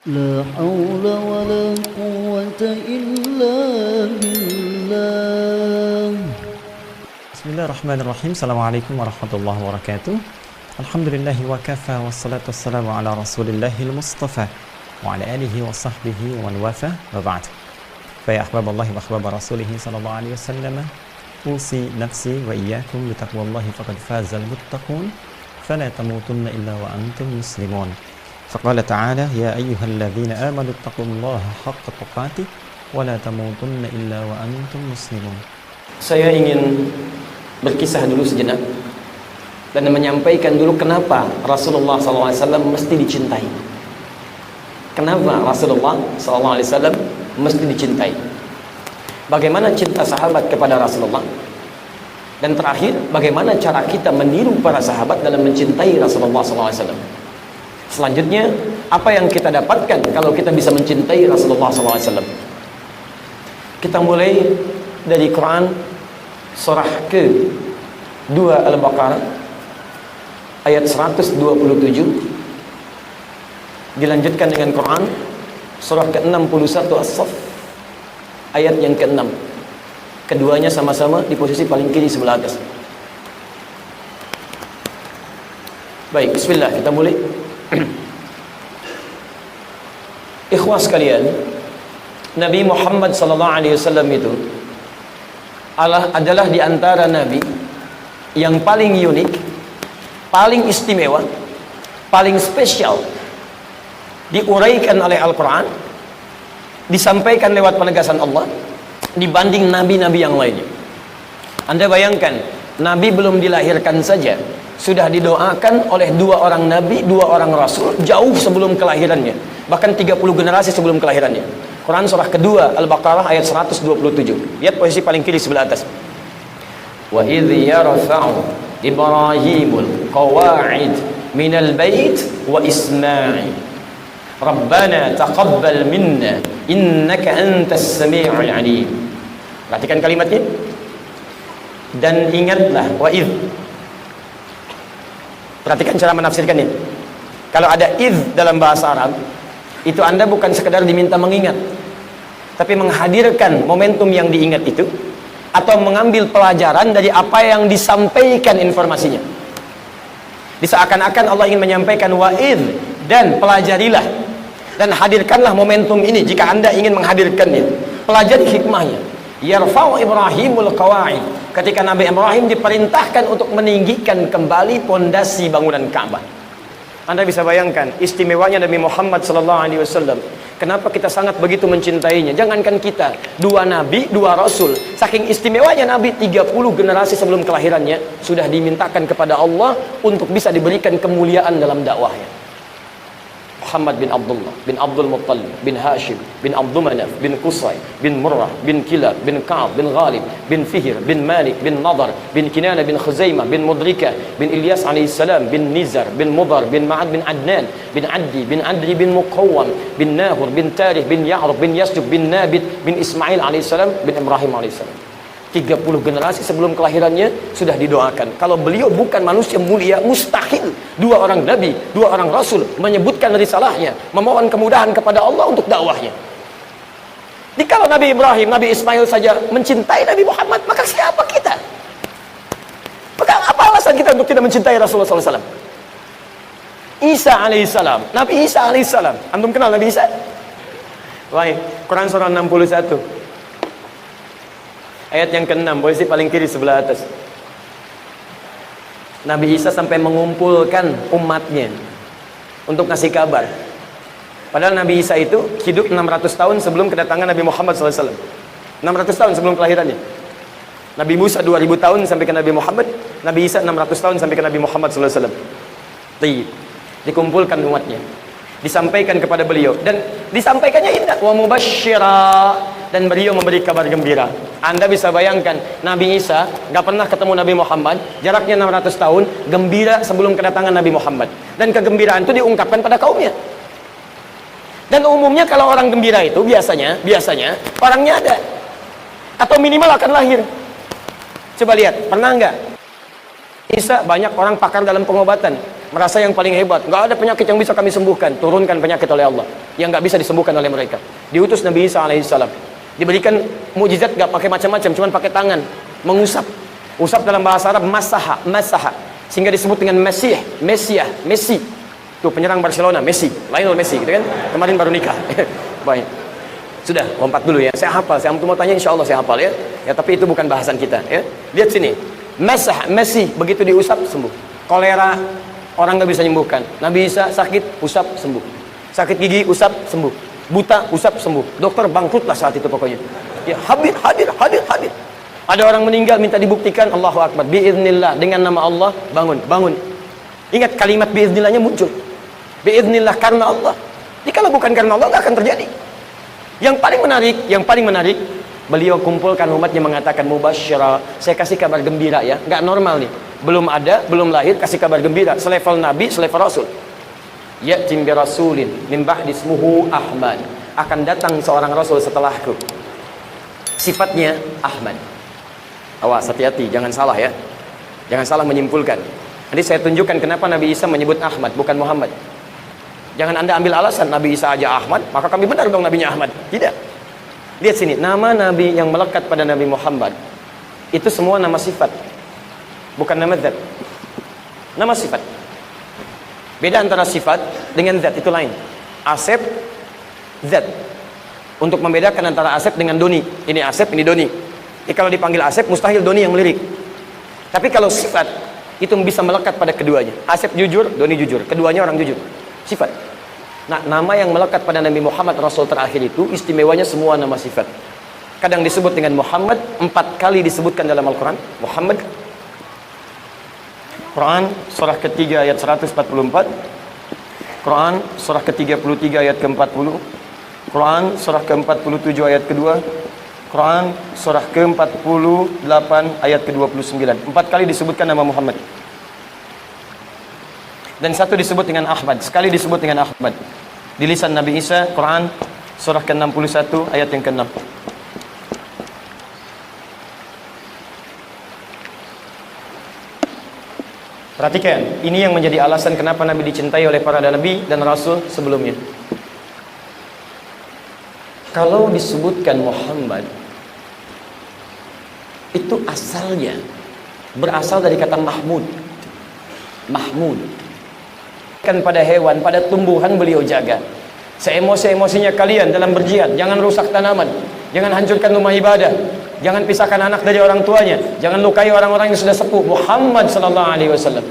لا حول ولا قوة إلا بالله. Bismillahirrahmanirrahim. Assalamualaikum warahmatullahi wabarakatuh. Alhamdulillahi wa kafa, wassalatu wassalamu ala rasulillahil mustafa wa ala alihi wa sahbihi wa man wafa, wa ba'd. Fa ya ahbaballahi wa ahbaba rasulihi sallallahu alaihi wasallam, usi nafsi wa iyyakum bi taqwallahi faqad fazal muttaqun, fala tamutunna illa wa antum muslimun. Faqala ta'ala ya ayyuhalladzina amanu taqullaha haqqa tuqatih wa la tamutunna illa wa antum muslimun. Saya ingin berkisah dulu sejenak dan menyampaikan dulu kenapa Rasulullah SAW mesti dicintai. Kenapa Rasulullah SAW mesti dicintai? Bagaimana cinta sahabat kepada Rasulullah? Dan terakhir, bagaimana cara kita meniru para sahabat dalam mencintai Rasulullah SAW? Selanjutnya, apa yang kita dapatkan kalau kita bisa mencintai Rasulullah SAW? Kita mulai dari Quran surah ke-2 Al-Baqarah ayat 127, dilanjutkan dengan Quran surah ke-61 As-Saff ayat yang ke-6. Keduanya sama-sama di posisi paling kiri sebelah atas. Baik, bismillah, kita mulai. Ikhwas sekalian, Nabi Muhammad SAW itu adalah di antara nabi yang paling unik, paling istimewa, paling spesial, diuraikan oleh Al-Quran, disampaikan lewat penegasan Allah dibanding nabi-nabi yang lainnya. Anda bayangkan, nabi belum dilahirkan saja sudah didoakan oleh dua orang nabi, dua orang rasul jauh sebelum kelahirannya, bahkan 30 generasi sebelum kelahirannya. Quran surah kedua Al-Baqarah ayat 127. Lihat posisi paling kiri sebelah atas. Wa idh yarfa'u Ibrahimul qawa'id minal bait wa Ismail Rabbana taqabbal minna innaka antas sami'ul alim. Perhatikan kalimatnya. Dan ingatlah, wa idh. Perhatikan cara menafsirkannya. Kalau ada idh dalam bahasa Arab, itu Anda bukan sekedar diminta mengingat, tapi menghadirkan momentum yang diingat itu, atau mengambil pelajaran dari apa yang disampaikan informasinya. Diseakan-akan Allah ingin menyampaikan wa'idh, dan pelajarilah dan hadirkanlah momentum ini jika Anda ingin menghadirkannya. Pelajari hikmahnya. Yarfa'u Ibrahimul qawa'id, ketika Nabi Ibrahim diperintahkan untuk meninggikan kembali pondasi bangunan Ka'bah. Anda bisa bayangkan istimewanya Nabi Muhammad SAW. Kenapa kita sangat begitu mencintainya? Jangankan kita, dua nabi, dua rasul, saking istimewanya Nabi, 30 generasi sebelum kelahirannya sudah dimintakan kepada Allah untuk bisa diberikan kemuliaan dalam dakwahnya. Muhammad bin Abdullah bin Abdul Muttalib bin Hashim bin Abdul Manaf bin Qusay bin Murrah bin Kilab bin Ka'ab bin Ghalib bin Fihr bin Malik bin Nadar bin Kinana bin Khuzaimah bin Mudrika bin Ilyas alaihissalam bin Nizar bin Mudar bin Ma'ad bin Adnan bin Addi bin Adri bin Muqawwam bin Nahur bin Tarikh bin Ya'rub bin Yasjub bin Nabit bin Ismail alaihissalam bin Ibrahim alaihissalam. 30 generasi sebelum kelahirannya sudah didoakan. Kalau beliau bukan manusia mulia, mustahil dua orang nabi, dua orang rasul menyebutkan risalahnya, memohon kemudahan kepada Allah untuk dakwahnya. Jikalau Nabi Ibrahim, Nabi Ismail saja mencintai Nabi Muhammad, maka siapa kita? Maka apa alasan kita untuk tidak mencintai Rasulullah SAW? Isa alaihissalam, Nabi Isa alaihissalam. Antum kenal Nabi Isa? Baik, Quran surah 61 ayat yang ke-6, posisi paling kiri sebelah atas. Nabi Isa sampai mengumpulkan umatnya untuk ngasih kabar. Padahal Nabi Isa itu hidup 600 tahun sebelum kedatangan Nabi Muhammad SAW. 600 tahun sebelum kelahirannya. Nabi Musa 2000 tahun sampai ke Nabi Muhammad. Nabi Isa 600 tahun sampai ke Nabi Muhammad SAW. Dikumpulkan umatnya, disampaikan kepada beliau, dan disampaikannya indah, wa mubasysyira, dan beliau memberi kabar gembira. Anda bisa bayangkan, Nabi Isa nggak pernah ketemu Nabi Muhammad, jaraknya 600 tahun, gembira sebelum kedatangan Nabi Muhammad, dan kegembiraan itu diungkapkan pada kaumnya. Dan umumnya kalau orang gembira itu biasanya orangnya ada, atau minimal akan lahir. Coba lihat, pernah nggak Isa banyak orang pakar dalam pengobatan, merasa yang paling hebat, nggak ada penyakit yang bisa kami sembuhkan, turunkan penyakit oleh Allah. yang nggak bisa disembuhkan oleh mereka. Diutus Nabi Isa alaihissalam, diberikan mukjizat nggak pakai macam-macam, cuman pakai tangan mengusap. Usap dalam bahasa Arab masaha, sehingga disebut dengan Mesih, Mesiah, Messi. Tuh penyerang Barcelona, Messi, Lionel Messi, gitu kan? Kemarin baru nikah. Baik. Sudah, lompat dulu ya. Saya hafal, saya mau tanya, insya Allah saya hafal ya. Ya, tapi itu bukan bahasan kita ya. Lihat sini, Mesah, Messi, begitu diusap sembuh. Kolera orang nggak bisa menyembuhkan. Nabi Isa sakit, usap sembuh. Sakit gigi, usap sembuh. Buta, usap sembuh. Dokter bangkrutlah saat itu pokoknya. Ya, hadir. Ada orang meninggal minta dibuktikan, Allahu Akbar, biiznillah, dengan nama Allah, bangun. Ingat kalimat biiznillahnya muncul. Biiznillah, karena Allah. Jika bukan karena Allah, nggak akan terjadi. Yang paling menarik, beliau kumpulkan umatnya mengatakan mubasysyara, saya kasih kabar gembira ya. Nggak normal nih. Belum ada, belum lahir, kasih kabar gembira. Selevel Nabi, selevel Rasul. Ya'tim bi rasulin min ba'di ismuhu Ahmad. Akan datang seorang Rasul setelahku. Sifatnya Ahmad. Awas, hati-hati, jangan salah ya. Jangan salah menyimpulkan. Nanti saya tunjukkan kenapa Nabi Isa menyebut Ahmad, bukan Muhammad. Jangan Anda ambil alasan Nabi Isa aja Ahmad, maka kami benar dong Nabinya Ahmad. Tidak. Lihat sini, nama Nabi yang melekat pada Nabi Muhammad itu semua nama sifat, bukan nama zat. Nama sifat. Beda antara sifat dengan zat itu lain. Asep, zat. Untuk membedakan antara Asep dengan Doni. Ini Asep, ini Doni. Kalau dipanggil Asep, mustahil Doni yang melirik. Tapi kalau sifat, itu bisa melekat pada keduanya. Asep jujur, Doni jujur. Keduanya orang jujur. Sifat. Nah, nama yang melekat pada Nabi Muhammad Rasul terakhir itu istimewanya semua nama sifat. Kadang disebut dengan Muhammad, 4 kali disebutkan dalam Al-Quran. Muhammad. Quran surah ketiga ayat 144. Quran surah ke-33 ayat ke-40. Quran surah ke-47 ayat kedua. Quran surah ke-48 ayat ke-29. 4 kali disebutkan nama Muhammad. Dan 1 disebut dengan Ahmad. Sekali disebut dengan Ahmad. Di lisan Nabi Isa, Quran surah ke-61 ayat yang ke-6. Perhatikan, ini yang menjadi alasan kenapa Nabi dicintai oleh para Nabi dan Rasul sebelumnya. Kalau disebutkan Muhammad, itu asalnya berasal dari kata Mahmud. Kan pada hewan, pada tumbuhan beliau jaga. Seemosi-emosinya kalian dalam berjihad, jangan rusak tanaman, jangan hancurkan rumah ibadah, jangan pisahkan anak dari orang tuanya, jangan lukai orang-orang yang sudah sepuh. Muhammad sallallahu alaihi wasallam.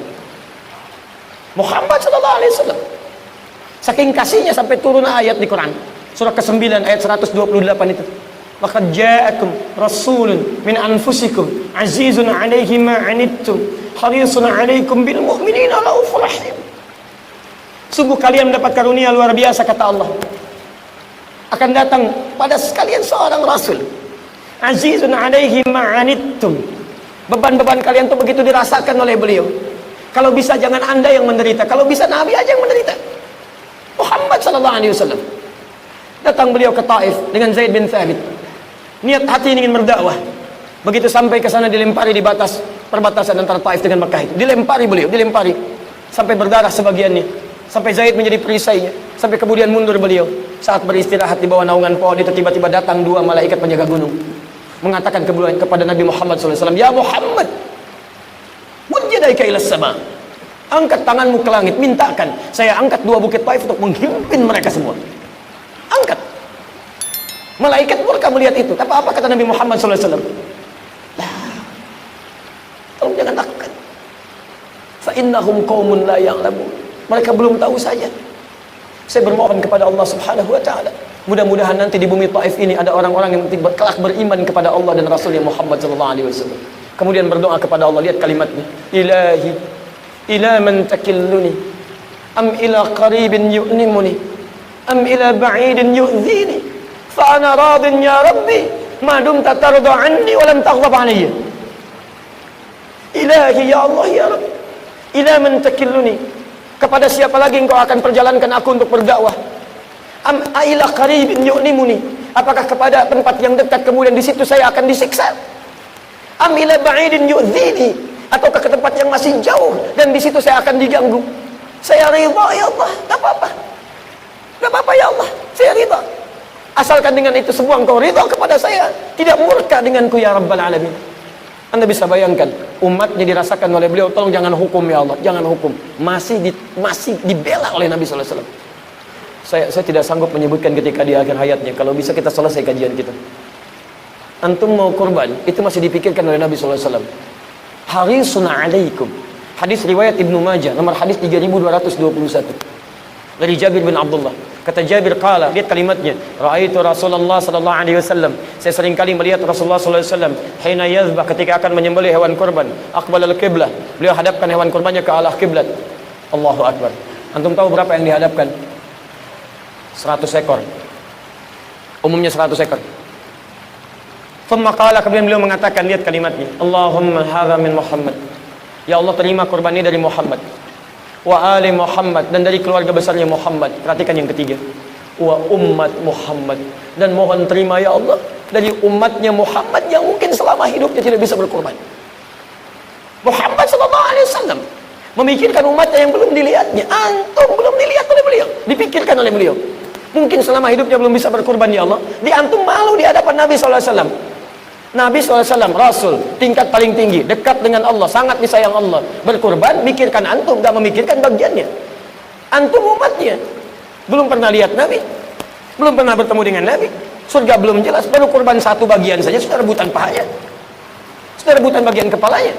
Muhammad sallallahu alaihi wasallam. Saking kasihnya sampai turun ayat di Quran. Surah ke-9 ayat 128 itu. Laqad ja'akum rasulun min anfusikum azizun 'alaihi ma 'anittum harisun 'alaikum bil mu'minina raufur rahim. Sungguh kalian mendapat karunia luar biasa, kata Allah. Akan datang pada sekalian seorang rasul. Azizun 'alaihi ma 'anittum. Beban-beban kalian tuh begitu dirasakan oleh beliau. Kalau bisa jangan Anda yang menderita, kalau bisa Nabi aja yang menderita. Muhammad sallallahu alaihi wasallam. Datang beliau ke Taif dengan Zaid bin Thabit. Niat hati ingin berdakwah. Begitu sampai ke sana dilempari di batas perbatasan antara Taif dengan Mekah. Dilempari beliau, dilempari sampai berdarah sebagiannya. Sampai Zaid menjadi perisainya. Sampai kemudian mundur beliau. Saat beristirahat di bawah naungan pohon itu tiba-tiba datang 2 malaikat penjaga gunung. Mengatakan kepada Nabi Muhammad SAW, "Ya Muhammad, mujjadaika ilas sama." Angkat tanganmu ke langit, mintakan. Saya angkat 2 bukit Taif untuk menghimpin mereka semua. Angkat. Malaikat murka melihat itu. Apa kata Nabi Muhammad SAW? Tolong jangan lakukan. Fa innahum qaumun la ya'lamun. Mereka belum tahu saja. Saya bermohon kepada Allah Subhanahu wa taala, mudah-mudahan nanti di bumi Taif ini ada orang-orang yang kelak beriman kepada Allah dan Rasulnya Muhammad sallallahu alaihi wasallam. Kemudian berdoa kepada Allah, lihat kalimatnya. Ilahi, ila man takilluni, am ila qaribin yu'nimuni, am ila ba'idin yu'dhini, fa ana radin ya Rabbi, ma dumta tarda anni wa lam taghdab alayya. Ilahi ya Allah ya Rabbi, ila man takilluni, kepada siapa lagi engkau akan perjalankan aku untuk berdakwah? Am ila qaribin yu'nimuni, apakah kepada tempat yang dekat kemudian di situ saya akan disiksa? Am ila ba'idin yu'dhini, ataukah ke tempat yang masih jauh dan di situ saya akan diganggu? Saya ridha ya Allah, enggak apa-apa. Enggak apa-apa ya Allah. Asalkan dengan itu semua engkau ridha kepada saya, tidak murka denganku ya Rabbal Alamin. Anda bisa bayangkan, umatnya dirasakan oleh beliau, tolong jangan hukum ya Allah, jangan hukum. Masih dibela oleh Nabi sallallahu alaihi wasallam. Saya tidak sanggup menyebutkan ketika di akhir hayatnya, kalau bisa kita selesai kajian kita. Antum mau kurban, itu masih dipikirkan oleh Nabi sallallahu alaihi wasallam. Harisun alaikum. Hadis riwayat Ibnu Majah, nomor hadis 3221. Dari Jabir bin Abdullah. Kata Jabir qala, lihat kalimatnya, raaitu Rasulullah sallallahu alaihi wasallam, saya sering kali melihat Rasulullah sallallahu alaihi wasallam hina yazbah, ketika akan menyembelih hewan kurban, aqbala al-qiblah, beliau hadapkan hewan kurbannya ke arah kiblat. Allahu akbar. Antum tahu berapa yang dihadapkan? 100 ekor. Umumnya 100 ekor. Thumma qala, kemudian beliau mengatakan, lihat kalimatnya, Allahumma hadza min Muhammad. Ya Allah, terima kurban ini dari Muhammad. Wa ali Muhammad, dan dari keluarga besarnya Muhammad. Perhatikan yang ketiga, wa ummat Muhammad, dan mohon terima ya Allah dari umatnya Muhammad yang mungkin selama hidupnya tidak bisa berkorban. Muhammad sallallahu alaihi wasallam memikirkan umatnya yang belum dilihatnya. Antum belum dilihat oleh beliau, dipikirkan oleh beliau. Mungkin selama hidupnya belum bisa berkorban ya Allah. Di antum malu di hadapan Nabi sallallahu alaihi wasallam. Nabi SAW, Rasul, tingkat paling tinggi, dekat dengan Allah, sangat disayang Allah. Berkurban, mikirkan antum, gak memikirkan bagiannya. Antum umatnya, belum pernah lihat Nabi, belum pernah bertemu dengan Nabi, surga belum jelas, baru kurban satu bagian saja, sudah rebutan pahanya, sudah rebutan bagian kepalanya.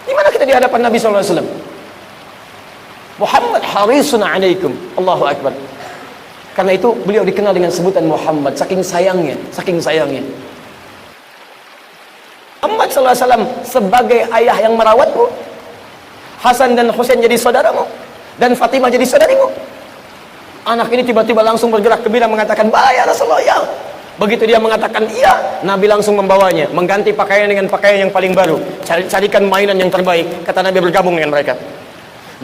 Dimana kita di hadapan Nabi SAW? Muhammad harisun alaikum. Allahu Akbar. Karena itu beliau dikenal dengan sebutan Muhammad, saking sayangnya, saking sayangnya. Muhammad SAW sebagai ayah yang merawatmu, Hasan dan Husain jadi saudaramu, dan Fatimah jadi saudarimu. Anak ini tiba-tiba langsung bergerak gembira mengatakan, "Baik ya Rasulullah ya." Begitu dia mengatakan iya, Nabi langsung membawanya, mengganti pakaian dengan pakaian yang paling baru, carikan mainan yang terbaik. Kata Nabi, bergabung dengan mereka.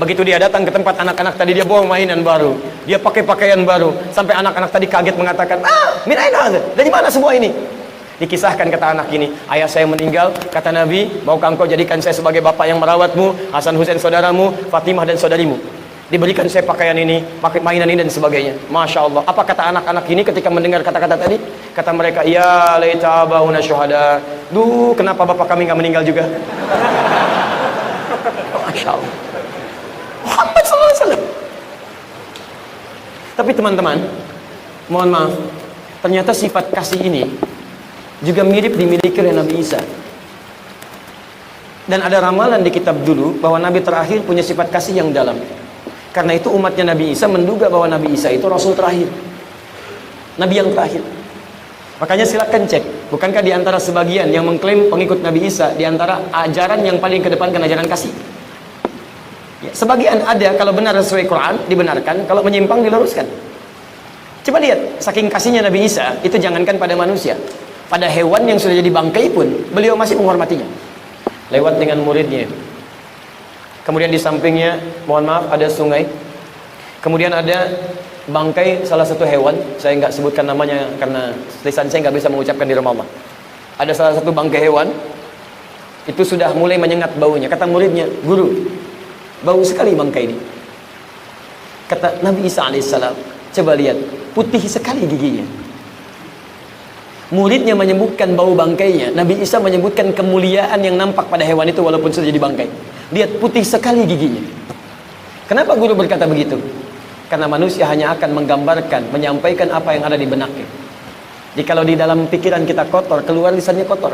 Begitu dia datang ke tempat anak-anak tadi, dia bawa mainan baru, dia pakai pakaian baru, sampai anak-anak tadi kaget mengatakan, min aina hadza? Dari mana semua ini? Dikisahkan, kata anak ini, ayah saya meninggal, kata Nabi, maukah engkau jadikan saya sebagai bapak yang merawatmu, Hasan Husain saudaramu, Fatimah dan saudarimu. Diberikan saya pakaian ini, pakai mainan ini dan sebagainya. Masya Allah. Apa kata anak-anak ini ketika mendengar kata-kata tadi? Kata mereka, ya laita abauna syuhada. Duh, kenapa bapak kami nggak meninggal juga? Masya Allah. Muhammad SAW. Tapi teman-teman, mohon maaf, ternyata sifat kasih ini juga mirip dimiliki oleh Nabi Isa. Dan ada ramalan di kitab dulu bahwa Nabi terakhir punya sifat kasih yang dalam. Karena itu umatnya Nabi Isa menduga bahwa Nabi Isa itu Rasul terakhir, Nabi yang terakhir. Makanya silakan cek, bukankah di antara sebagian yang mengklaim pengikut Nabi Isa, di antara ajaran yang paling kedepankan ajaran kasih? Ya, sebagian ada, kalau benar sesuai Quran dibenarkan, kalau menyimpang diluruskan. Coba lihat, saking kasihnya Nabi Isa, itu jangankan pada manusia, pada hewan yang sudah jadi bangkai pun beliau masih menghormatinya. Lewat dengan muridnya. Kemudian di sampingnya, mohon maaf, ada sungai. Kemudian ada bangkai salah satu hewan, saya nggak sebutkan namanya karena lisan saya nggak bisa mengucapkan di rumah Allah. Ada salah satu bangkai hewan, itu sudah mulai menyengat baunya. Kata muridnya, guru, bau sekali bangkai ini. Kata Nabi Isa alaihissalam, coba lihat, putih sekali giginya. Muridnya menyebutkan bau bangkainya, Nabi Isa menyebutkan kemuliaan yang nampak pada hewan itu walaupun sudah jadi bangkai. Lihat, putih sekali giginya. Kenapa guru berkata begitu? Karena manusia hanya akan menggambarkan, menyampaikan apa yang ada di benaknya. Jadi kalau di dalam pikiran kita kotor, keluar lisannya kotor.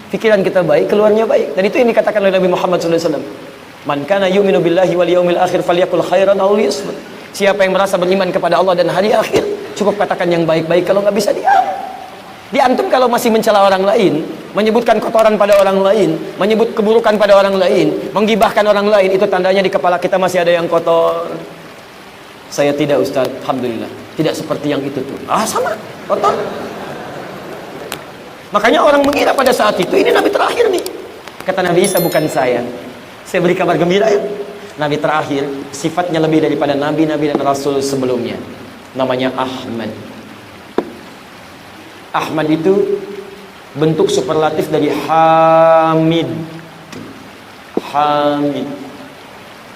Pikiran kita baik, keluarnya baik. Dan itu yang dikatakan oleh Nabi Muhammad SAW. Man kana yu'minu billahi wal yaumil akhir falyakul khairan aw liyasmut. Siapa yang merasa beriman kepada Allah dan hari akhir, cukup katakan yang baik-baik, kalau nggak bisa diam. Di antum kalau masih mencela orang lain, menyebutkan kotoran pada orang lain, menyebut keburukan pada orang lain, menggibahkan orang lain, itu tandanya di kepala kita masih ada yang kotor. Saya tidak, Ustaz, alhamdulillah, tidak seperti yang itu tuh. Sama, kotor. Makanya orang mengira pada saat itu ini Nabi terakhir nih. Kata Nabi Isa, bukan saya beri kabar gembira ya. Nabi terakhir, sifatnya lebih daripada nabi-nabi dan rasul sebelumnya. Namanya Ahmad. Ahmad itu bentuk superlatif dari Hamid. Hamid,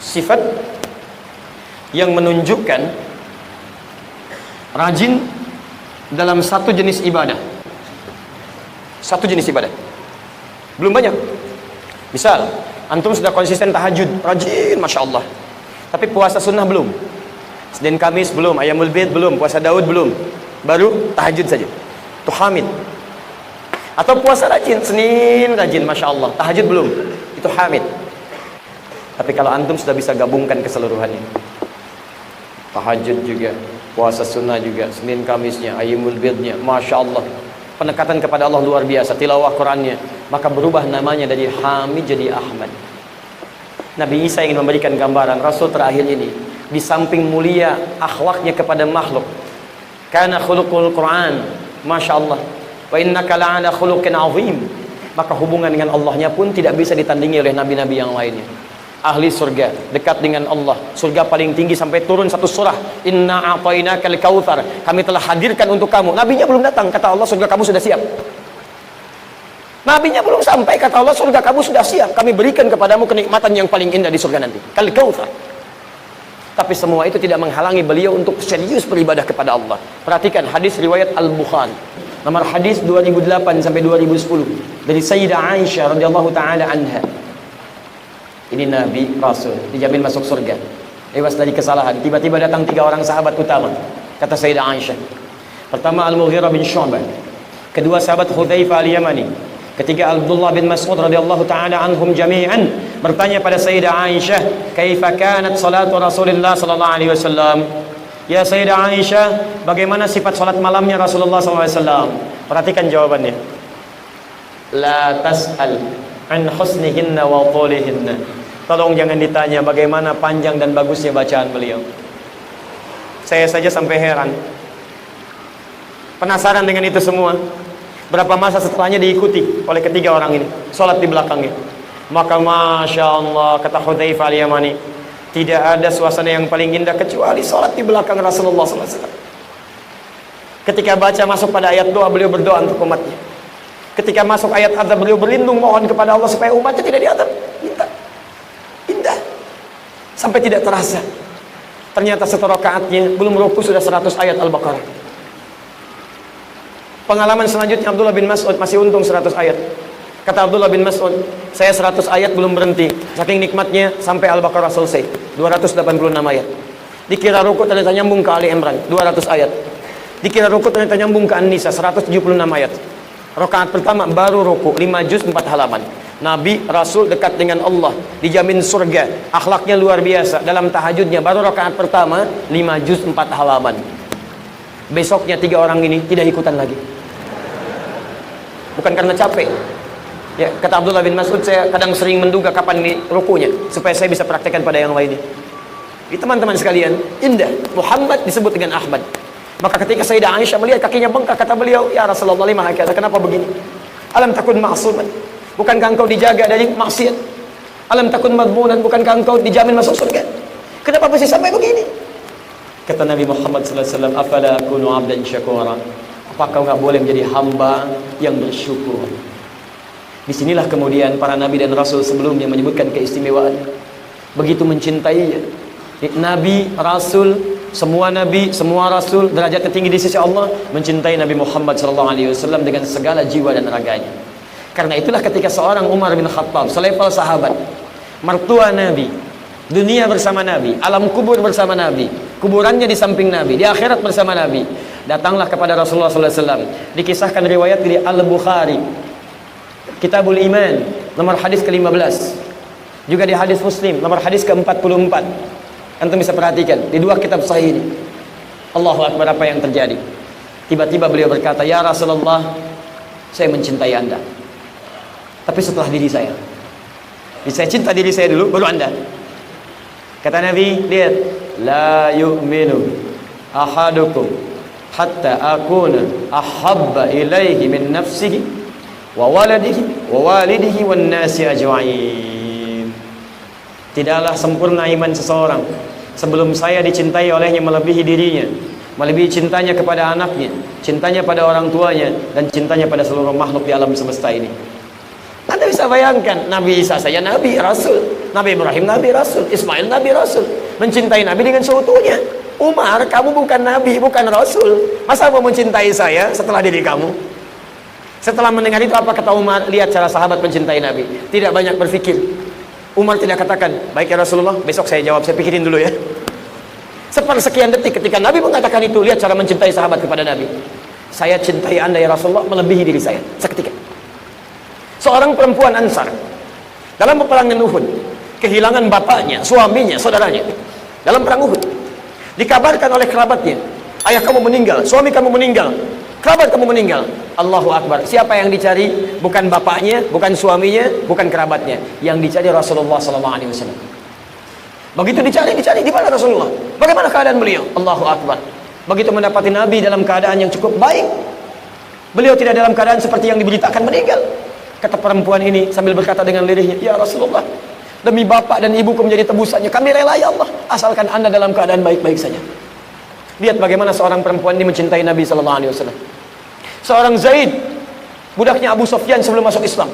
sifat yang menunjukkan rajin, dalam satu jenis ibadah. Satu jenis ibadah. Belum banyak. Misal, antum sudah konsisten tahajud, rajin, Masya Allah. Tapi puasa sunnah belum. Senin Kamis belum, Ayamul Bid belum, puasa Daud belum. Baru tahajud saja. Itu hamid. Atau puasa rajin, Senin rajin, Masya Allah. Tahajud belum. Itu hamid. Tapi kalau antum sudah bisa gabungkan keseluruhannya. Tahajud juga, puasa sunnah juga, Senin Kamisnya, Ayamul Bidnya, Masya Allah. Pendekatan kepada Allah luar biasa, tilawah Qurannya, maka berubah namanya dari Hamid jadi Ahmad. Nabi Isa ingin memberikan gambaran Rasul terakhir ini, di samping mulia akhlaknya kepada makhluk, kana khuluqul Quran, Masya Allah, wa innaka la'ala khuluqin azim, maka hubungan dengan Allahnya pun tidak bisa ditandingi oleh nabi-nabi yang lainnya. Ahli surga, dekat dengan Allah, surga paling tinggi sampai turun satu surah, inna a'tainakal kautsar, kami telah hadirkan untuk kamu. Nabinya belum datang, kata Allah surga kamu sudah siap. Nabinya belum sampai, kata Allah surga kamu sudah siap, kami berikan kepadamu kenikmatan yang paling indah di surga nanti, kal kautsar. Tapi semua itu tidak menghalangi beliau untuk serius beribadah kepada Allah. Perhatikan hadis riwayat Al-Bukhari, nomor hadis 2008 sampai 2010 dari Sayyidah Aisyah radhiyallahu taala anha. Ini Nabi Rasul dijamin masuk surga, bebas dari kesalahan. Tiba-tiba datang 3 orang sahabat utama, kata Sayyidah Aisyah. Pertama Al-Mughirah bin Syu'bah, kedua sahabat Hudzaifah Al-Yamani, ketiga Abdullah bin Mas'ud radhiyallahu taala anhum jami'an, bertanya pada Sayyidah Aisyah, "Kaifa kanat salatu Rasulullah sallallahu alaihi wasallam?" Ya Sayyidah Aisyah, bagaimana sifat salat malamnya Rasulullah sallallahu alaihi wasallam? Perhatikan jawabannya. La tas'al an husnihinna wa qulihinna. Tolong jangan ditanya bagaimana panjang dan bagusnya bacaan beliau. Saya saja sampai heran, penasaran dengan itu semua. Berapa masa setelahnya diikuti oleh ketiga orang ini, sholat di belakangnya. Maka Masya Allah, kata Hudzaifah Al-Yamani, tidak ada suasana yang paling indah kecuali sholat di belakang Rasulullah SAW. Ketika baca masuk pada ayat doa, beliau berdoa untuk umatnya. Ketika masuk ayat azab, beliau berlindung mohon kepada Allah supaya umatnya tidak diazab. Indah sampai tidak terasa. Ternyata setelah rakaatnya belum ruku sudah 100 ayat Al-Baqarah. Pengalaman selanjutnya Abdullah bin Mas'ud, masih untung 100 ayat. Kata Abdullah bin Mas'ud, saya 100 ayat belum berhenti, saking nikmatnya sampai Al-Baqarah selesai, 286 ayat. Dikira ruku ternyata nyambung ke Ali Imran, 200 ayat. Dikira ruku ternyata nyambung ke An-Nisa, 176 ayat. Rakaat pertama baru ruku, 5 juz 4 halaman. Nabi Rasul dekat dengan Allah, dijamin surga, akhlaknya luar biasa. Dalam tahajudnya baru rakaat pertama 5 juz 4 halaman. Besoknya 3 orang ini tidak ikutan lagi. Bukan karena capek. Ya, kata Abdullah bin Mas'ud, saya kadang sering menduga kapan ini rukunya supaya saya bisa praktekkan pada yang lainnya. Di teman-teman sekalian, indah. Muhammad disebut dengan Ahmad. Maka ketika Sayyidah Aisyah melihat kakinya bengkak, kata beliau, ya Rasulullah, lima hakata, kenapa begini? Alam takun ma'suman, bukankah engkau dijaga dari maksiat? Alam takun madmunan, bukankah engkau dijamin masuk surga? Kenapa masih sampai begini? Kata Nabi Muhammad SAW, afala akunu abdan syakura, apakah enggak boleh menjadi hamba yang bersyukur? Disinilah kemudian para Nabi dan Rasul sebelumnya menyebutkan keistimewaan. Begitu mencintainya. Nabi, Rasul, semua Nabi, semua Rasul, derajat tertinggi di sisi Allah, mencintai Nabi Muhammad SAW dengan segala jiwa dan raganya. Karena itulah ketika seorang Umar bin Khattab, selevel sahabat, mertua Nabi, dunia bersama Nabi, alam kubur bersama Nabi, kuburannya di samping Nabi, di akhirat bersama Nabi, datanglah kepada Rasulullah SAW. Dikisahkan riwayat dari Al-Bukhari, Kitabul Iman, nomor hadis ke-15, juga di hadis Muslim, nomor hadis ke-44. Antum bisa perhatikan di 2 kitab sahih ini. Allahu Akbar, apa yang terjadi? Tiba-tiba beliau berkata, ya Rasulullah, saya mencintai Anda, tapi setelah diri saya. Saya cinta diri saya dulu, baru Anda. Kata Nabi, lihat, la yu'minu ahadukum hatta akuna ahabba ilaihi min nafsihi wa waladihi wa walidihi wan nasi ajma'in. Tidaklah sempurna iman seseorang sebelum saya dicintai olehnya melebihi dirinya, melebihi cintanya kepada anaknya, cintanya pada orang tuanya, dan cintanya pada seluruh makhluk di alam semesta ini. Anda bisa bayangkan, Nabi Isa saja Nabi Rasul, Nabi Ibrahim Nabi Rasul, Ismail Nabi Rasul, mencintai Nabi dengan seutuhnya. Umar, kamu bukan nabi, bukan rasul. Masa mau mencintai saya setelah diri kamu? Setelah mendengar itu apa kata Umar? Lihat cara sahabat mencintai Nabi. Tidak banyak berpikir. Umar tidak katakan, baik ya Rasulullah, besok saya jawab, saya pikirin dulu ya. Sepersekian detik ketika Nabi mengatakan itu, lihat cara mencintai sahabat kepada Nabi. Saya cintai Anda ya Rasulullah melebihi diri saya. Seketika. Seorang perempuan Ansar dalam peperangan Uhud kehilangan bapaknya, suaminya, saudaranya dalam perang Uhud. Dikabarkan oleh kerabatnya, ayah kamu meninggal, suami kamu meninggal, kerabat kamu meninggal. Allahu Akbar. Siapa yang dicari? Bukan bapaknya, bukan suaminya, bukan kerabatnya. Yang dicari Rasulullah SAW. Begitu dicari di mana Rasulullah? Bagaimana keadaan beliau? Allahu Akbar. Begitu mendapati Nabi dalam keadaan yang cukup baik, beliau tidak dalam keadaan seperti yang diberitakan meninggal. Kata perempuan ini sambil berkata dengan lirihnya, ya Rasulullah, demi bapak dan ibuku menjadi tebusannya, kami rela ya Allah, asalkan Anda dalam keadaan baik-baik saja. Lihat bagaimana seorang perempuan ini mencintai Nabi SAW. Seorang Zaid, budaknya Abu Sufyan sebelum masuk Islam,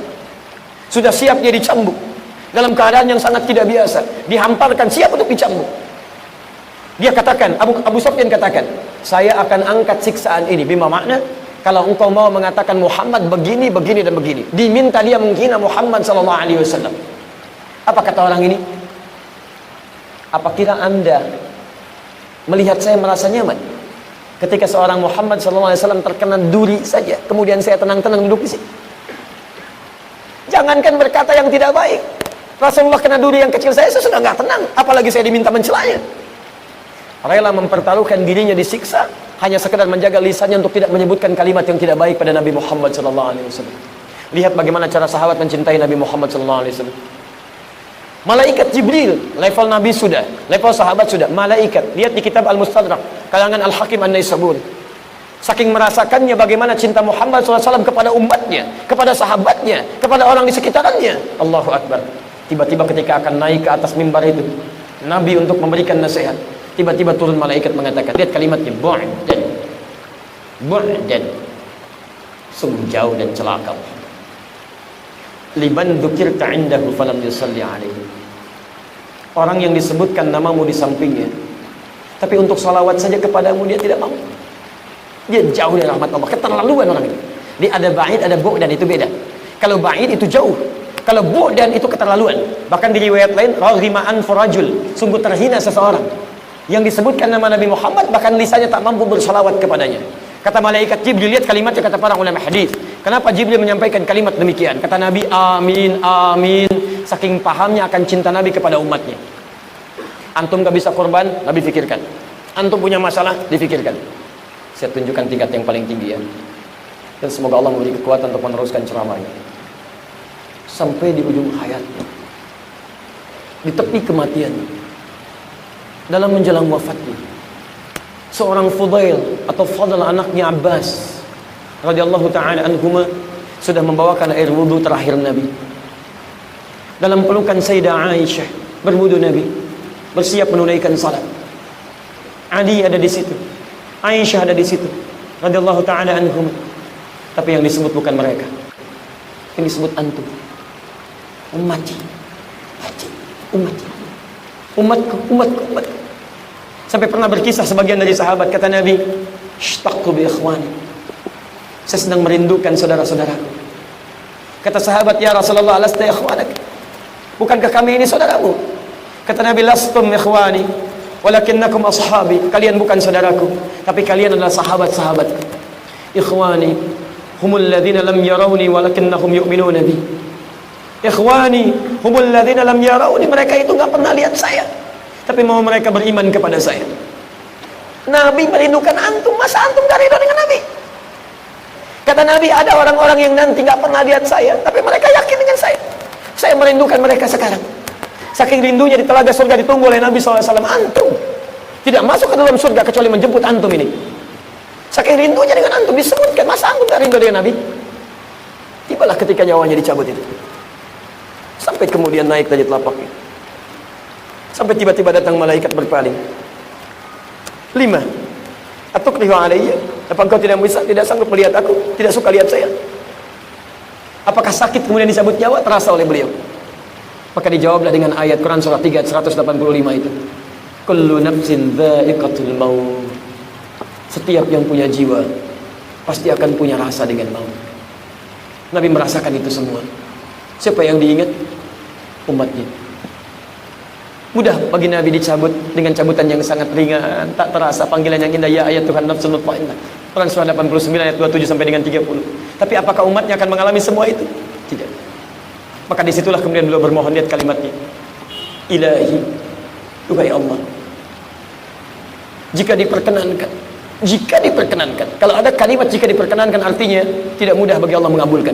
sudah siap dia dicambuk dalam keadaan yang sangat tidak biasa, dihamparkan siap untuk dicambuk. Dia katakan, Abu Sufyan katakan, saya akan angkat siksaan ini. Bima makna, kalau engkau mau mengatakan Muhammad begini, begini dan begini. Diminta dia menghina Muhammad SAW. Apa kata orang ini? Apa kira Anda melihat saya merasa nyaman ketika seorang Muhammad SAW terkena duri saja, kemudian saya tenang-tenang duduk di sini? Jangankan berkata yang tidak baik, Rasulullah kena duri yang kecil, saya sudah nggak tenang, apalagi saya diminta mencelanya. Rela mempertaruhkan dirinya disiksa hanya sekedar menjaga lisannya untuk tidak menyebutkan kalimat yang tidak baik pada Nabi Muhammad SAW. Lihat bagaimana cara sahabat mencintai Nabi Muhammad SAW. Malaikat Jibril, level Nabi sudah, level sahabat sudah. Malaikat, lihat di kitab Al-Mustadrak kalangan Al-Hakim An-Naisaburi, saking merasakannya bagaimana cinta Muhammad SAW kepada umatnya, kepada sahabatnya, kepada orang di sekitarnya. Allahu Akbar. Tiba-tiba ketika akan naik ke atas mimbar itu, Nabi untuk memberikan nasihat, tiba-tiba turun malaikat mengatakan, lihat kalimatnya, bu'dan, bu'dan, sungguh jauh dan celaka. Liman dzukirta indahu falam yusalli alaihi. Orang yang disebutkan namamu di sampingnya, tapi untuk salawat saja kepadamu dia tidak mau. Dia jauh dari rahmat Allah. Keterlaluan orang ini. Dia ada ba'id, ada bu'dan, itu beda. Kalau ba'id itu jauh, kalau bu'dan itu keterlaluan. Bahkan di riwayat lain, raghima anfu rajul, sungguh terhina seseorang yang disebutkan nama Nabi Muhammad, bahkan lisannya tak mampu bersalawat kepadanya. Kata malaikat Jibril, lihat kalimatnya, kata para ulama hadis. Kenapa Jibril menyampaikan kalimat demikian? Kata Nabi, amin, amin. Saking pahamnya akan cinta Nabi kepada umatnya. Antum gak bisa korban, Nabi fikirkan. Antum punya masalah, difikirkan. Saya tunjukkan tingkat yang paling tinggi ya. Dan semoga Allah memberi kekuatan untuk meneruskan ceramahnya. Sampai di ujung hayatnya, di tepi kematian, dalam menjelang wafatnya, seorang Fudail atau Fadl anaknya Abbas radhiyallahu ta'ala anhuma sudah membawakan air wudu terakhir Nabi. Dalam pelukan Sayyidah Aisyah berwudu Nabi, bersiap menunaikan salat. Ali ada di situ, Aisyah ada di situ radhiyallahu ta'ala anhuma. Tapi yang disebut bukan mereka, yang disebut antum, umatku, umatku. Sampai pernah berkisah sebagian dari sahabat, kata Nabi, ishtaqtu bi ikhwani, saya sedang merindukan saudara-saudaraku. Kata sahabat, ya Rasulullah, lasta ikhwanak, bukankah kami ini saudaramu? Kata Nabi, lastum ikhwani walakinnakum ashabi, kalian bukan saudaraku, tapi kalian adalah sahabat-sahabatku. Ikhwani humul ladzina lam yarawni walakinnahum yu'minuna bi. Ikhwani humul ladzina lam yarawni, mereka itu enggak pernah lihat saya, tapi mau mereka beriman kepada saya. Nabi merindukan antum, masa antum gak ridho dengan Nabi? Kata Nabi, ada orang-orang yang nanti gak pernah lihat saya, tapi mereka yakin dengan saya. Saya merindukan mereka sekarang. Saking rindunya di telaga surga ditunggu oleh Nabi SAW. Antum tidak masuk ke dalam surga kecuali menjemput antum ini. Saking rindunya dengan antum, disebutkan, masa antum gak rindu dengan Nabi? Tibalah ketika nyawanya dicabut itu, sampai kemudian naik dari telapaknya, sampai tiba-tiba datang malaikat berpaling. 5. Atukrihu alayya, apa engkau tidak sanggup melihat aku, tidak suka lihat saya? Apakah sakit kemudian dicabut nyawa? Terasa oleh beliau. Maka dijawablah dengan ayat Quran surah 3 185 itu. Kullu nafsin dha'iqatul maut. Setiap yang punya jiwa pasti akan punya rasa dengan maut. Nabi merasakan itu semua. Siapa yang diingat? Umatnya. Mudah bagi Nabi dicabut dengan cabutan yang sangat ringan, tak terasa panggilan yang indah, ya ayat Tuhan nafsul mutmainnah. Quran surah 89 ayat 27 sampai dengan 30. Tapi apakah umatnya akan mengalami semua itu? Tidak. Maka disitulah kemudian beliau bermohon, lihat kalimatnya. Ilahi, Tuhai Allah, jika diperkenankan, kalau ada kalimat jika diperkenankan, artinya tidak mudah bagi Allah mengabulkan.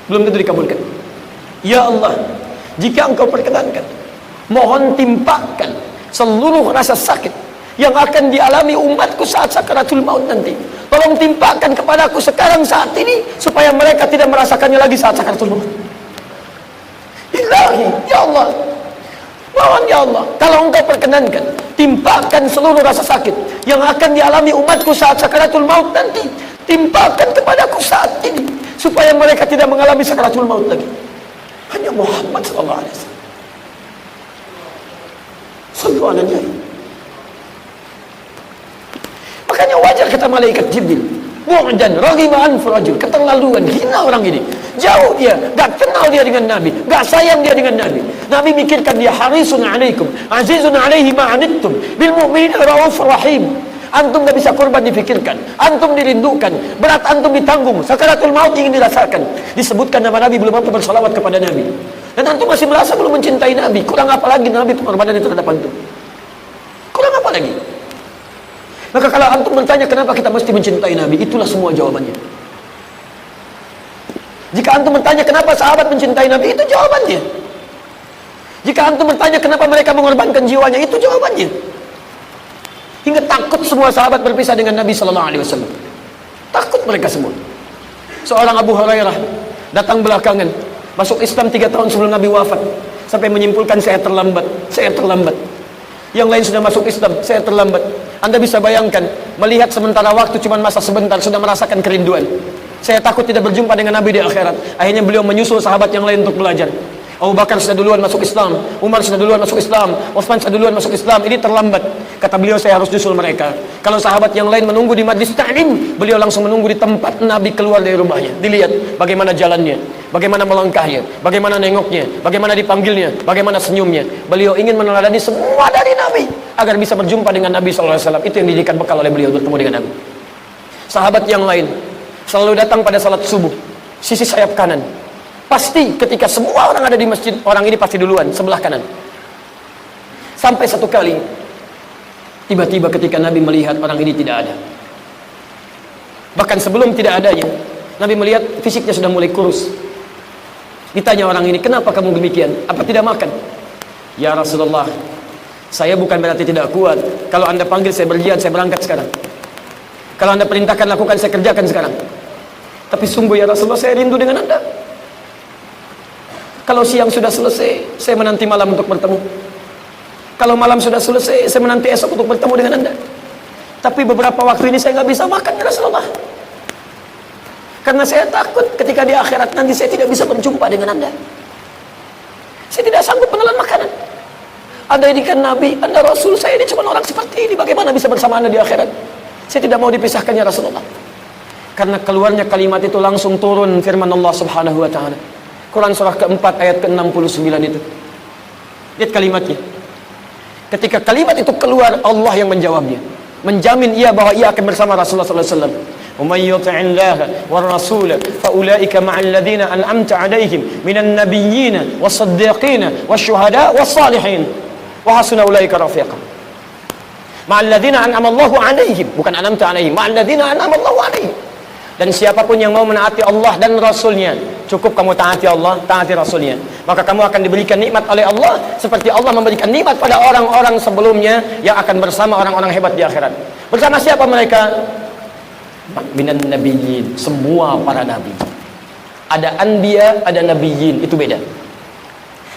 Belum tentu dikabulkan. Ya Allah, jika Engkau perkenankan, mohon timpakan seluruh rasa sakit yang akan dialami umatku saat sakaratul maut nanti. Tolong timpakan kepadaku sekarang saat ini, supaya mereka tidak merasakannya lagi saat sakaratul maut. Ilahi, ya Allah, mohon ya Allah, kalau Engkau perkenankan, timpakan seluruh rasa sakit yang akan dialami umatku saat sakaratul maut nanti. Timpakan kepadaku saat ini, supaya mereka tidak mengalami sakaratul maut lagi. Hanya Muhammad sallallahu alaihi wasallam. Sallallahu alaihi wasallam. Makanya wajar kata malaikat Jibril, mu'jan raghima anfu rajul, keterlaluan, hina orang ini, jauh dia, gak kenal dia dengan Nabi, gak sayang dia dengan Nabi. Nabi mikirkan dia harisun alaikum azizun alaihi ma'anittum bil mu'minina raufur rahim. Antum gak bisa korban dipikirkan, antum dirindukan, berat antum ditanggung, sakaratul maut ingin dirasakan. Disebutkan nama Nabi, belum mampu bersalawat kepada Nabi, dan antum masih merasa belum mencintai Nabi. Kurang apa lagi Nabi pengorbanan itu terhadap antum? Kurang apa lagi? Maka kalau antum bertanya kenapa kita mesti mencintai Nabi, itulah semua jawabannya. Jika antum bertanya kenapa sahabat mencintai Nabi, itu jawabannya. Jika antum bertanya kenapa mereka mengorbankan jiwanya, itu jawabannya. Hingga takut semua sahabat berpisah dengan Nabi sallallahu alaihi wasallam. Takut mereka semua. Seorang Abu Hurairah datang belakangan, masuk Islam 3 tahun sebelum Nabi wafat, sampai menyimpulkan saya terlambat. Yang lain sudah masuk Islam, saya terlambat. Anda bisa bayangkan, melihat sementara waktu cuma masa sebentar, sudah merasakan kerinduan. Saya takut tidak berjumpa dengan Nabi di akhirat. Akhirnya beliau menyusul sahabat yang lain untuk belajar. Abu Bakar sudah duluan masuk Islam, Umar sudah duluan masuk Islam, Utsman sudah duluan masuk Islam. Ini terlambat. Kata beliau, saya harus nyusul mereka. Kalau sahabat yang lain menunggu di majlis ta'lim, beliau langsung menunggu di tempat Nabi keluar dari rumahnya. Dilihat bagaimana jalannya, bagaimana melangkahnya, bagaimana nengoknya, bagaimana dipanggilnya, bagaimana senyumnya. Beliau ingin meneladani semua dari Nabi agar bisa berjumpa dengan Nabi sallallahu alaihi wasallam. Itu yang dijadikan bekal oleh beliau bertemu dengan Nabi. Sahabat yang lain selalu datang pada salat subuh, sisi sayap kanan. Pasti ketika semua orang ada di masjid, orang ini pasti duluan sebelah kanan. Sampai satu kali, tiba-tiba ketika Nabi melihat orang ini tidak ada, bahkan sebelum tidak adanya, Nabi melihat fisiknya sudah mulai kurus. Ditanya orang ini, kenapa kamu demikian? Apa tidak makan? Ya Rasulullah, saya bukan berarti tidak kuat. Kalau Anda panggil saya berjihad, saya berangkat sekarang. Kalau Anda perintahkan lakukan, saya kerjakan sekarang. Tapi sungguh ya Rasulullah, saya rindu dengan Anda. Kalau siang sudah selesai, saya menanti malam untuk bertemu. Kalau malam sudah selesai, saya menanti esok untuk bertemu dengan Anda. Tapi beberapa waktu ini saya nggak bisa makan ya Rasulullah, karena saya takut ketika di akhirat nanti saya tidak bisa berjumpa dengan Anda. Saya tidak sanggup menelan makanan. Anda ini kan Nabi, Anda Rasul, saya ini cuma orang seperti ini. Bagaimana bisa bersama Anda di akhirat? Saya tidak mau dipisahkan ya Rasulullah. Karena keluarnya kalimat itu langsung turun firman Allah Subhanahu wa taala. Quran surah keempat ayat ke-69 itu. Lihat kalimatnya. Ketika kalimat itu keluar, Allah yang menjawabnya, menjamin ia bahwa ia akan bersama Rasulullah sallallahu alaihi wasallam. وَمَن يُطِعِ اللَّهَ وَالرَّسُولَ فَأُولَئِكَ مَعَ الَّذِينَ أَنْعَمْتَ عَلَيْهِمْ مِنَ النَّبِيِّينَ وَالصِّدِّيقِينَ وَالشُّهَدَاءِ وَالصَّالِحِينَ وَحَسُنَ أُولَئِكَ رَفِيقًا. مَعَ الَّذِينَ أَنْعَمَ اللَّهُ عَلَيْهِمْ, bukan أَنْعَمْتَ عَلَيْهِمْ, مَعَ الَّذِينَ أَنْعَمَ اللَّهُ عَلَيْهِمْ. Dan siapapun yang mau menaati Allah dan Rasulnya, cukup kamu taati Allah, taati Rasulnya, maka kamu akan diberikan nikmat oleh Allah seperti Allah memberikan nikmat pada orang-orang sebelumnya yang akan bersama orang-orang hebat di akhirat. Bersama siapa mereka? Minan nabiyyin, semua para nabi. Ada anbiya, ada nabiyyin, itu beda.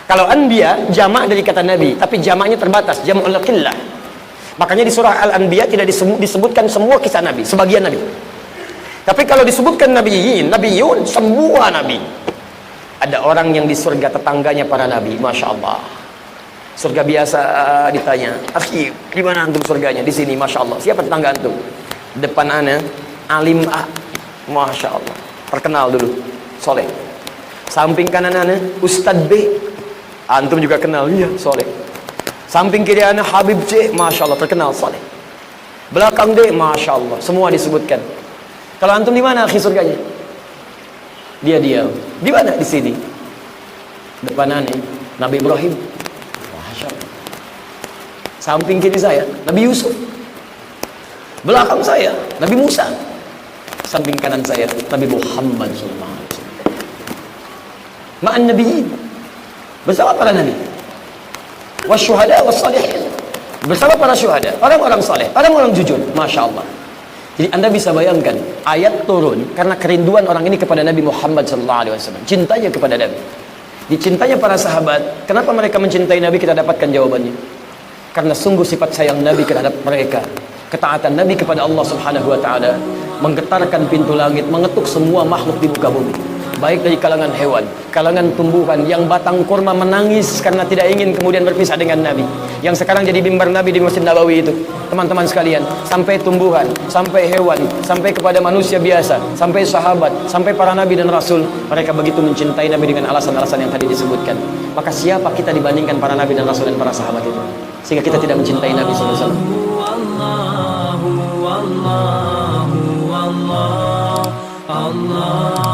Kalau anbiya jamak dari kata nabi, tapi jamaknya terbatas, jam'ul qillah. Makanya di surah Al-Anbiya tidak disebutkan semua kisah nabi, sebagian nabi. Tapi kalau disebutkan nabiyyin, nabiyun, semua nabi. Ada orang yang di surga tetangganya para nabi, masya Allah. Surga biasa ditanya, akhi, di mana antum surganya? Di sini, masya Allah. Siapa tetangga antum? Depan ana, alim A, masya Allah, terkenal dulu, soleh. Samping kanan ana, Ustadz B, antum juga kenal, iya, soleh. Samping kiri ana, Habib C, masya Allah, terkenal, soleh. Belakang D, masya Allah, semua disebutkan. Kalau antum di mana akhi surganya? Dia diam. Di mana? Di sini. Depan ana, Nabi Ibrahim. Samping kiri saya, Nabi Yusuf. Belakang saya, Nabi Musa. Samping kanan saya, Nabi Muhammad SAW. Ma'an Nabiyin. Bersama para Nabi. Wasyuhada wassalihin. Bersama para syuhada, orang-orang saleh, orang-orang jujur. Masya Allah. Jadi anda bisa bayangkan, ayat turun karena kerinduan orang ini kepada Nabi Muhammad SAW. Cintanya kepada Nabi. Dicintanya para sahabat. Kenapa mereka mencintai Nabi? Kita dapatkan jawabannya. Karena sungguh sifat sayang Nabi terhadap mereka, ketaatan Nabi kepada Allah Subhanahu wa taala menggetarkan pintu langit, mengetuk semua makhluk di muka bumi, baik dari kalangan hewan, kalangan tumbuhan. Yang batang kurma menangis karena tidak ingin kemudian berpisah dengan Nabi, yang sekarang jadi mimbar Nabi di Masjid Nabawi itu, teman-teman sekalian, sampai tumbuhan, sampai hewan, sampai kepada manusia biasa, sampai sahabat, sampai para nabi dan rasul, mereka begitu mencintai Nabi dengan alasan-alasan yang tadi disebutkan. Maka siapa kita dibandingkan para nabi dan rasul dan para sahabat itu, sehingga kita tidak mencintai Nabi SAW? Allah